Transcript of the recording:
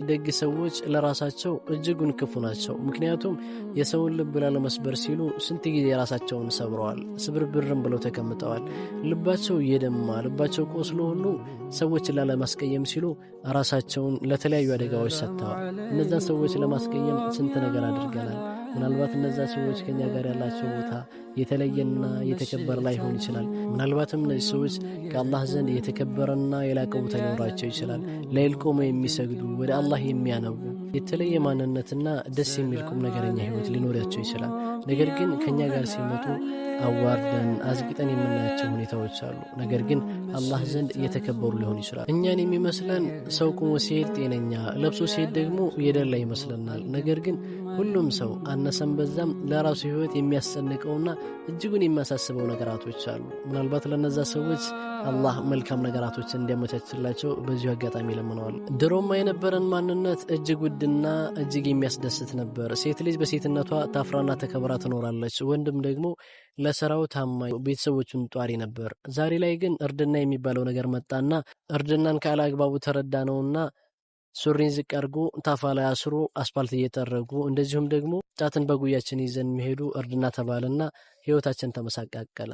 ደግ ሰዎች ለራሳቸው እጅጉን ክፉ ናቸው። ምክንያቱም የሰውን ልብ ላለመስበር ሲሉ ስንት ጊዜ ራሳቸውን ሰብረዋል፣ ስብርብርም ብለው ተቀምጠዋል። ልባቸው እየደማ ልባቸው ቆስሎ ሁሉ ሰዎችን ላለማስቀየም ሲሉ ራሳቸውን ለተለያዩ አደጋዎች ሰጥተዋል። እነዛን ሰዎች ለማስቀየም ስንት ነገር አድርገናል። ምናልባት እነዛ ሰዎች ከኛ ጋር ያላቸው ቦታ የተለየና የተከበረ ላይሆን ይችላል። ምናልባትም እነዚህ ሰዎች ከአላህ ዘንድ የተከበረና የላቀ ቦታ ሊኖራቸው ይችላል። ለይል ቆመው የሚሰግዱ ወደ አላህ የሚያነቡ የተለየ ማንነትና ደስ የሚል ቁም ነገረኛ ህይወት ሊኖራቸው ይችላል። ነገር ግን ከኛ ጋር ሲመጡ አዋርደን አዝግጠን የምናያቸው ሁኔታዎች አሉ። ነገር ግን አላህ ዘንድ የተከበሩ ሊሆን ይችላል። እኛን የሚመስለን ሰው ቁሞ ሲሄድ ጤነኛ፣ ለብሶ ሲሄድ ደግሞ የደላ ይመስለናል። ነገር ግን ሁሉም ሰው አነሰም በዛም ለራሱ ህይወት የሚያስጨንቀውና እጅጉን የሚያሳስበው ነገራቶች አሉ። ምናልባት ለነዛ ሰዎች አላህ መልካም ነገራቶችን እንዲያመቻችላቸው በዚሁ አጋጣሚ ለምነዋል። ድሮማ የነበረን ማንነት እጅግ ውድና እጅግ የሚያስደስት ነበር። ሴት ልጅ በሴትነቷ ታፍራና ተከብራ ትኖራለች። ወንድም ደግሞ ለስራው ታማኝ፣ ቤተሰቦቹን ጧሪ ነበር። ዛሬ ላይ ግን እርድና የሚባለው ነገር መጣና እርድናን ካላግባቡ ተረዳ ነውና ሱሪን ዝቅ አድርጎ ታፋ ላይ አስሮ አስፓልት እየጠረጉ እንደዚሁም ደግሞ ጫትን በጉያችን ይዘን የሚሄዱ እርድና ተባለና ህይወታችን ተመሳቃቀለ።